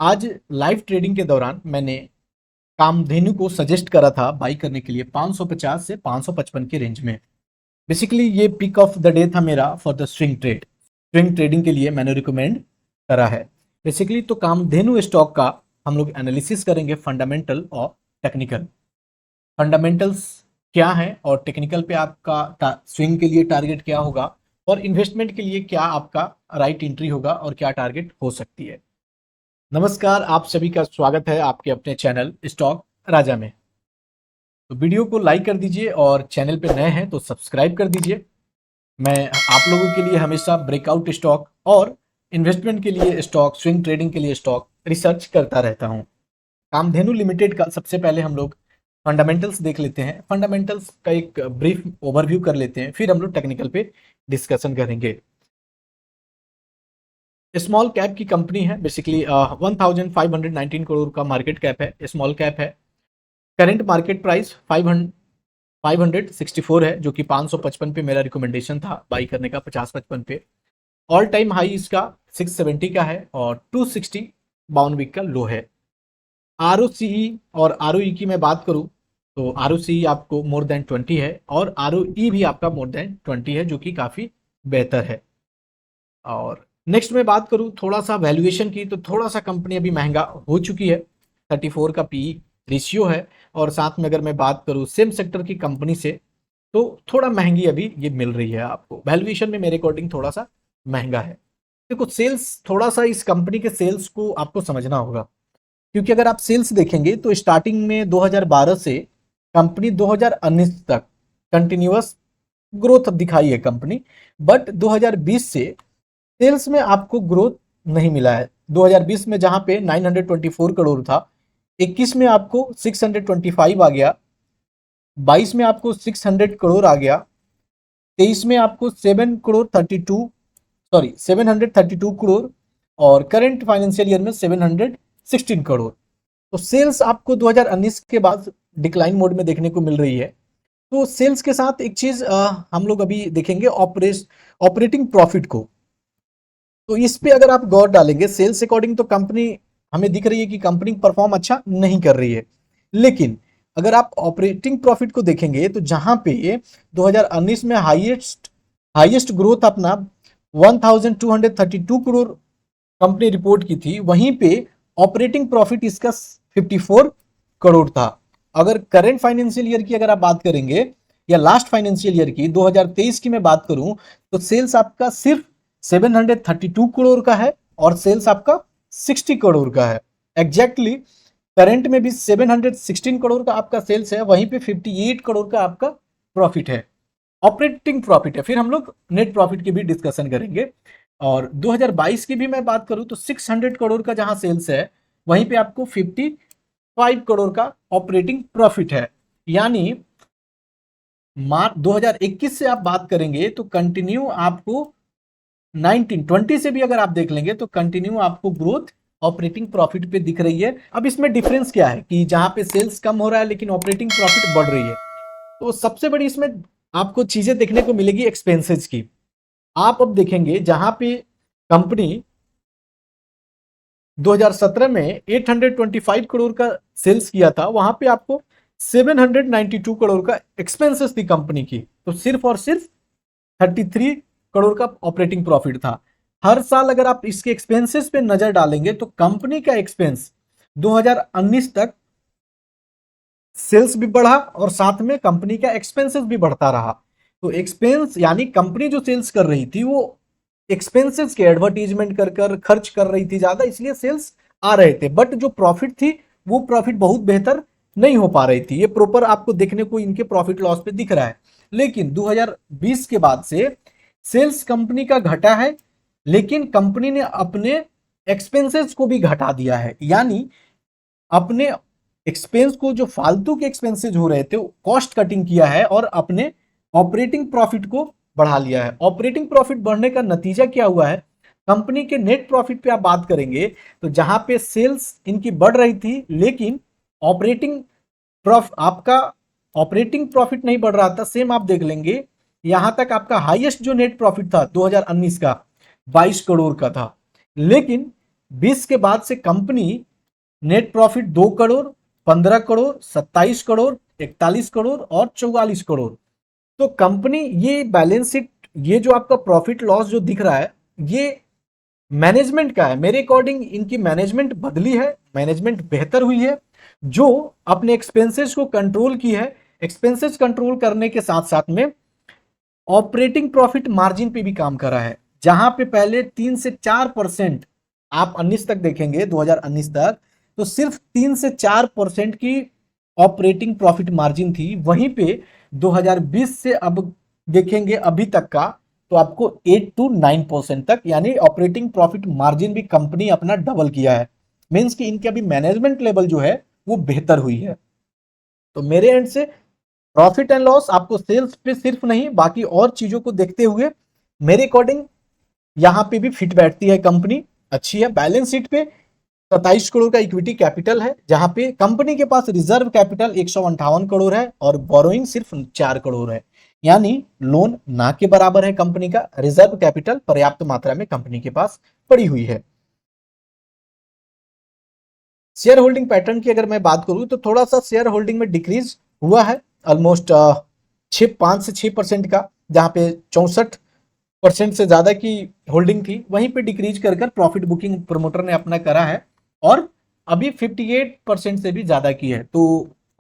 आज live trading के दौरान मैंने कामधेनु को सजेस्ट करा था बाई करने के लिए 550 से 555 के रेंज में। बेसिकली ये पिक ऑफ द डे था मेरा फॉर द स्विंग ट्रेडिंग के लिए मैंने रिकमेंड करा है। बेसिकली तो कामधेनु स्टॉक का हम लोग एनालिसिस करेंगे, फंडामेंटल और टेक्निकल। फंडामेंटल्स क्या है और टेक्निकल पे आपका स्विंग के लिए टारगेट क्या होगा और इन्वेस्टमेंट के लिए क्या आपका राइट एंट्री होगा और क्या टारगेट हो सकती है। नमस्कार, आप सभी का स्वागत है आपके अपने चैनल स्टॉक राजा में। तो वीडियो को लाइक कर दीजिए और चैनल पे नए हैं तो सब्सक्राइब कर दीजिए। मैं आप लोगों के लिए हमेशा ब्रेकआउट स्टॉक और इन्वेस्टमेंट के लिए स्टॉक, स्विंग ट्रेडिंग के लिए स्टॉक रिसर्च करता रहता हूं। कामधेनु लिमिटेड का सबसे पहले हम लोग फंडामेंटल्स देख लेते हैं। फंडामेंटल्स का एक ब्रीफ ओवरव्यू कर लेते हैं, फिर हम लोग टेक्निकल पे डिस्कशन करेंगे। स्मॉल कैप की कंपनी है, बेसिकली 1519 करोड़ का मार्केट कैप है, स्मॉल कैप है। करंट मार्केट प्राइस 564 है, जो कि 555 पे मेरा रिकमेंडेशन था बाई करने का, 50-55 पे। ऑल टाइम हाई इसका 670 का है और 260 52 वीक का लो है। ROCE और ROE की मैं बात करूं तो ROCE आपको मोर देन 20 है और ROE भी आपका मोर देन 20 है, जो कि काफ़ी बेहतर है। और नेक्स्ट में बात करूं थोड़ा सा वैल्यूएशन की, तो थोड़ा सा कंपनी अभी महंगा हो चुकी है, 34 का PE रेशियो है। और साथ में अगर मैं बात करूं सेम सेक्टर की कंपनी से तो थोड़ा महंगी अभी ये मिल रही है आपको, वैल्यूएशन में मेरे अकॉर्डिंग थोड़ा सा महंगा है। देखो सेल्स, थोड़ा सा इस कंपनी के सेल्स को आपको समझना होगा, क्योंकि अगर आप सेल्स देखेंगे तो स्टार्टिंग में 2012 से कंपनी 2019 तक कंटिन्यूअस ग्रोथ दिखाई है कंपनी, बट 2020 से सेल्स में आपको ग्रोथ नहीं मिला है। 2020 में जहां पे 924 करोड़ था, 21 में आपको 625 आ गया, 22 में आपको 600 करोड़ आ गया, 23 में आपको 732 करोड़ और करंट फाइनेंशियल ईयर में 716 करोड़। तो सेल्स आपको 2019 के बाद डिक्लाइन मोड में देखने को मिल रही है। तो सेल्स के साथ एक चीज हम लोग अभी देखेंगे, ऑपरेटिंग प्रॉफिट को। तो इस पे अगर आप गौर डालेंगे, सेल्स अकॉर्डिंग तो कंपनी हमें दिख रही है कि कंपनी परफॉर्म अच्छा नहीं कर रही है, लेकिन अगर आप ऑपरेटिंग प्रॉफिट को देखेंगे तो जहां पे 2019 में हाईएस्ट ग्रोथ अपना 1232 करोड़ कंपनी रिपोर्ट की थी, वहीं पे ऑपरेटिंग प्रॉफिट इसका 54 करोड़ था। अगर करंट फाइनेंशियल ईयर की अगर आप बात करेंगे या लास्ट फाइनेंशियल ईयर की 2023 की मैं बात करूं तो सेल्स आपका सिर्फ 732 करोड़ का है और सेल्स आपका 60 करोड़ का है। एग्जैक्टली करंट में भी 716 करोड़ का आपका सेल्स है, वहीं पे 58 करोड़ का आपका प्रॉफिट है, ऑपरेटिंग प्रॉफिट है। फिर हम लोग नेट प्रॉफिट की भी डिस्कशन करेंगे। और 2022 की भी मैं बात करूं तो 600 करोड़ का जहां सेल्स है, वहीं पे आपको 55 करोड़ का ऑपरेटिंग प्रॉफिट है। यानी मार्च 2021 से आप बात करेंगे तो कंटिन्यू आपको 1920 से भी अगर आप देख लेंगे तो कंटिन्यू आपको ग्रोथ ऑपरेटिंग प्रॉफिट पे दिख रही है। अब इसमें डिफरेंस क्या है कि जहां पे सेल्स कम हो रहा है लेकिन ऑपरेटिंग प्रॉफिट बढ़ रही है। तो सबसे बड़ी इसमें आपको चीजें देखने को मिलेगी एक्सपेंसेस की। आप अब देखेंगे जहां पे कंपनी 2017 में 825 करोड़ का सेल्स किया था, वहां पे आपको 792 करोड़ का एक्सपेंसेस थी कंपनी की, तो सिर्फ और सिर्फ 33 करोड़ का ऑपरेटिंग प्रॉफिट था। हर साल अगर आप इसके एक्सपेंसेस पे नजर डालेंगे तो कंपनी का एक्सपेंस 2019 तक सेल्स भी बढ़ा और साथ में कंपनी का एक्सपेंसेस भी बढ़ता रहा। तो एक्सपेंस यानी कंपनी जो सेल्स कर रही थी वो एक्सपेंसेस के एडवर्टीजमेंट कर कर खर्च कर रही थी ज्यादा, इसलिए सेल्स आ रहे थे, बट जो प्रॉफिट थी वो प्रॉफिट बहुत बेहतर नहीं हो पा रही थी। ये प्रॉपर आपको देखने को इनके प्रॉफिट लॉस पे दिख रहा है। लेकिन 2020 के बाद से सेल्स कंपनी का घटा है, लेकिन कंपनी ने अपने एक्सपेंसेस को भी घटा दिया है, यानी अपने एक्सपेंस को, जो फालतू के एक्सपेंसेस हो रहे थे, कॉस्ट कटिंग किया है और अपने ऑपरेटिंग प्रॉफिट को बढ़ा लिया है। ऑपरेटिंग प्रॉफिट बढ़ने का नतीजा क्या हुआ है, कंपनी के नेट प्रॉफिट पे आप बात करेंगे तो जहां पे सेल्स इनकी बढ़ रही थी लेकिन आपका ऑपरेटिंग प्रॉफिट नहीं बढ़ रहा था। सेम आप देख लेंगे, यहां तक आपका हाईएस्ट जो नेट प्रॉफिट था 2019 का 22 करोड़ का था, लेकिन 20 के बाद से company net profit 2 crore, 15 crore, 27 crore, 41 crore और 44 करोड़। तो कंपनी ये बैलेंस शीट, ये जो आपका प्रॉफिट लॉस जो दिख रहा है, ये मैनेजमेंट का है। मेरे अकॉर्डिंग इनकी मैनेजमेंट बदली है, मैनेजमेंट बेहतर हुई है, जो अपने एक्सपेंसेस को कंट्रोल की है। एक्सपेंसेस कंट्रोल करने के साथ साथ में ऑपरेटिंग प्रॉफिट मार्जिन पे भी काम कर रहा है, जहां पे पहले 3 से 4% आप 19 तक देखेंगे, 2019 तक तो सिर्फ 3 से 4% की ऑपरेटिंग प्रॉफिट मार्जिन थी। वहीं पे 2020 से अब देखेंगे अभी तक का, तो आपको 8 to 9% तक, यानी ऑपरेटिंग प्रॉफिट मार्जिन भी कंपनी अपना डबल किया है। मीन्स कि इनके अभी मैनेजमेंट लेवल जो है वो बेहतर हुई है। तो मेरे एंड से प्रॉफिट एंड लॉस आपको सेल्स पे सिर्फ नहीं, बाकी और चीजों को देखते हुए मेरे अकॉर्डिंग यहां पे भी फिट बैठती है कंपनी, अच्छी है। बैलेंस शीट पे 27 करोड़ का इक्विटी कैपिटल है, जहां पे कंपनी के पास रिजर्व कैपिटल 158 करोड़ है और बोरोइंग सिर्फ 4 करोड़ है, यानी लोन ना के बराबर है कंपनी का। रिजर्व कैपिटल पर्याप्त मात्रा में कंपनी के पास पड़ी हुई है। शेयर होल्डिंग पैटर्न की अगर मैं बात करूं तो थोड़ा सा शेयर होल्डिंग में डिक्रीज हुआ है, ऑलमोस्ट 5 से 6% का, जहां पे 64% से ज्यादा की होल्डिंग थी, वहीं पे डिक्रीज कर कर प्रॉफिट बुकिंग प्रमोटर ने अपना करा है और अभी 58% से भी ज्यादा की है। तो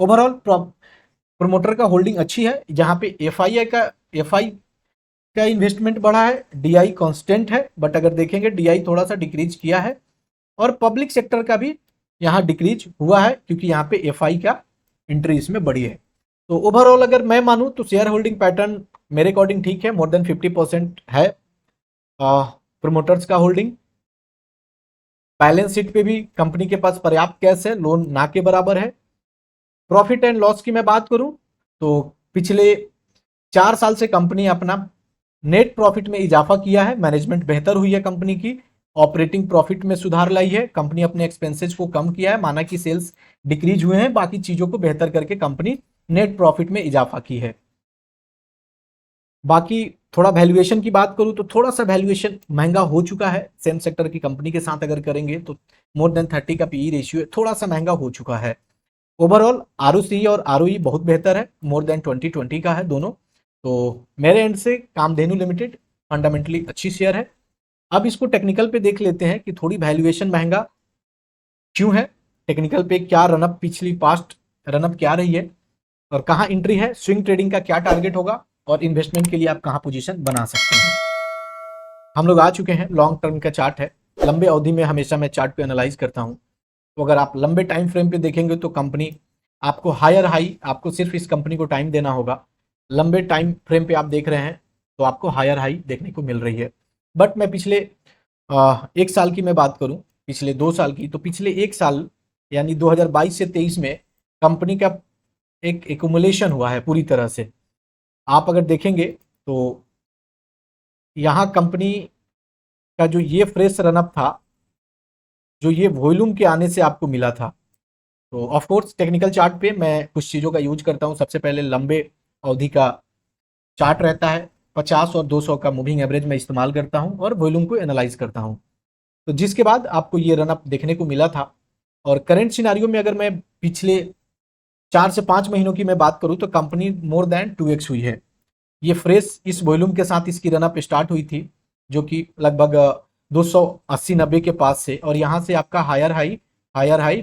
ओवरऑल प्रमोटर का होल्डिंग अच्छी है, जहां पे एफ आई का इन्वेस्टमेंट बढ़ा है, डीआई कांस्टेंट है, बट अगर देखेंगे डीआई थोड़ा सा डिक्रीज किया है और पब्लिक सेक्टर का भी यहाँ डिक्रीज हुआ है, क्योंकि यहाँ पे एफआई का एंट्री इसमें बड़ी है। तो ओवरऑल अगर मैं मानूं तो शेयर होल्डिंग पैटर्न मेरे अकॉर्डिंग ठीक है, मोर देन 50% है प्रमोटर्स का होल्डिंग। बैलेंस शीट पे भी कंपनी के पास पर्याप्त कैश है, लोन ना के बराबर है। प्रॉफिट एंड लॉस की मैं बात करूं तो पिछले 4 साल से कंपनी अपना नेट प्रॉफिट में इजाफा किया है, मैनेजमेंट बेहतर हुई है कंपनी की, ऑपरेटिंग प्रॉफिट में सुधार लाई है, कंपनी अपने एक्सपेंसेस को कम किया है, माना कि सेल्स डिक्रीज हुए हैं, बाकी चीजों को बेहतर करके कंपनी नेट प्रॉफिट में इजाफा की है। बाकी थोड़ा वैल्यूएशन की बात करूं तो थोड़ा सा वैल्यूएशन महंगा हो चुका है, सेम सेक्टर की कंपनी के साथ अगर करेंगे तो मोर देन 30 का पीई रेशियो थोड़ा सा महंगा हो चुका है। ओवरऑल आरओसी और आरओई बहुत बेहतर है, मोर देन 2020 का है दोनों। तो मेरे एंड से कामधेनु लिमिटेड फंडामेंटली अच्छी शेयर है। अब इसको टेक्निकल पे देख लेते हैं कि थोड़ी वैल्यूएशन महंगा क्यों है, टेक्निकल पे क्या रनअप, पिछली पास्ट रनअप क्या रही है और कहाँ एंट्री है, स्विंग ट्रेडिंग का क्या टारगेट होगा और इन्वेस्टमेंट के लिए आप कहाँ पोजीशन बना सकते हैं। हम लोग आ चुके हैं, लॉन्ग टर्म का चार्ट है, लंबे अवधि में हमेशा मैं चार्ट पे एनालाइज करता हूँ। तो अगर आप लंबे टाइम फ्रेम पे देखेंगे तो कंपनी आपको हायर हाई, आपको सिर्फ इस कंपनी को टाइम देना होगा। लंबे टाइम फ्रेम पे आप देख रहे हैं तो आपको हायर हाई देखने को मिल रही है। बट मैं पिछले 1 साल की मैं बात करूं, पिछले 2 साल की, तो पिछले 1 साल यानी 2022 से 23 में कंपनी का एक एकुमुलेशन हुआ है पूरी तरह से। आप अगर देखेंगे तो यहाँ कंपनी का जो ये फ्रेश रनअप था, जो ये वॉल्यूम के आने से आपको मिला था। तो ऑफ कोर्स टेक्निकल चार्ट पे मैं कुछ चीज़ों का यूज करता हूँ। सबसे पहले लंबे अवधि का चार्ट रहता है, 50 और 200 का मूविंग एवरेज मैं इस्तेमाल करता हूँ और वॉल्यूम को एनालाइज करता हूँ। तो जिसके बाद आपको ये रनअप देखने को मिला था। और करंट सिनारियो में अगर मैं पिछले 4 से 5 महीनों की मैं बात करूँ तो कंपनी मोर देन 2x हुई है। ये फ्रेश इस वॉल्यूम के साथ इसकी रनअप स्टार्ट हुई थी, जो कि लगभग 280-90 के पास से, और यहाँ से आपका हायर हाई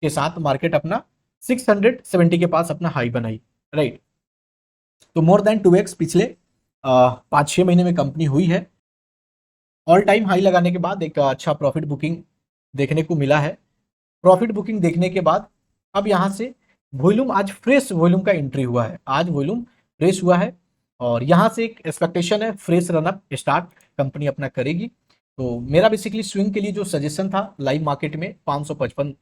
के साथ मार्केट अपना 670 के पास अपना हाई बनाई, राइट। तो मोर देन 2x पिछले 5-6 महीने में कंपनी हुई है। ऑल टाइम हाई लगाने के बाद एक अच्छा प्रॉफिट बुकिंग देखने को मिला है। प्रॉफिट बुकिंग देखने के बाद अब यहाँ से वॉल्यूम, आज फ्रेश वॉल्यूम का एंट्री हुआ है, आज वॉल्यूम फ्रेश हुआ है और यहाँ से एक एक्सपेक्टेशन है फ्रेश रनअप स्टार्ट कंपनी अपना करेगी। तो मेरा बेसिकली स्विंग के लिए जो सजेशन था लाइव मार्केट में 555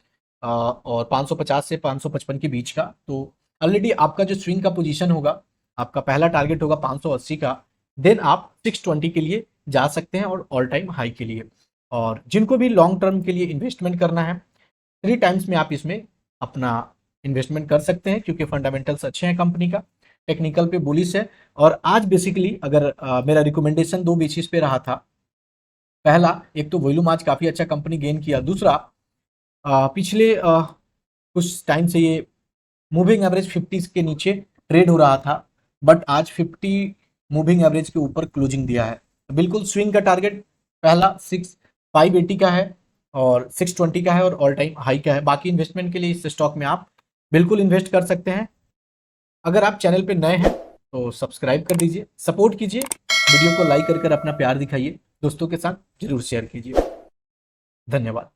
और 550 से 555 के बीच का, तो ऑलरेडी आपका जो स्विंग का पोजीशन होगा, आपका पहला टारगेट होगा 580 का, देन आप 620 के लिए जा सकते हैं और ऑल टाइम हाई के लिए। और जिनको भी लॉन्ग टर्म के लिए इन्वेस्टमेंट करना है, 3 टाइम्स में आप इसमें अपना इन्वेस्टमेंट कर सकते हैं, क्योंकि फंडामेंटल्स अच्छे हैं कंपनी का, टेक्निकल पे बुलिश है। और आज बेसिकली अगर मेरा रिकमेंडेशन 2 बेसिस पे रहा था, पहला, एक तो वॉल्यूम आज काफी अच्छा कंपनी गेन किया। दूसरा, पिछले कुछ टाइम से ये मूविंग एवरेज 50 के नीचे ट्रेड हो रहा था, बट आज 50 मूविंग एवरेज के ऊपर क्लोजिंग दिया है। तो बिल्कुल स्विंग का टारगेट पहला 580 का है और 620 का है और ऑल टाइम हाई का है। बाकी इन्वेस्टमेंट के लिए इस स्टॉक में आप बिल्कुल इन्वेस्ट कर सकते हैं। अगर आप चैनल पे नए हैं तो सब्सक्राइब कर दीजिए, सपोर्ट कीजिए, वीडियो को लाइक कर अपना प्यार दिखाइए, दोस्तों के साथ जरूर शेयर कीजिए। धन्यवाद।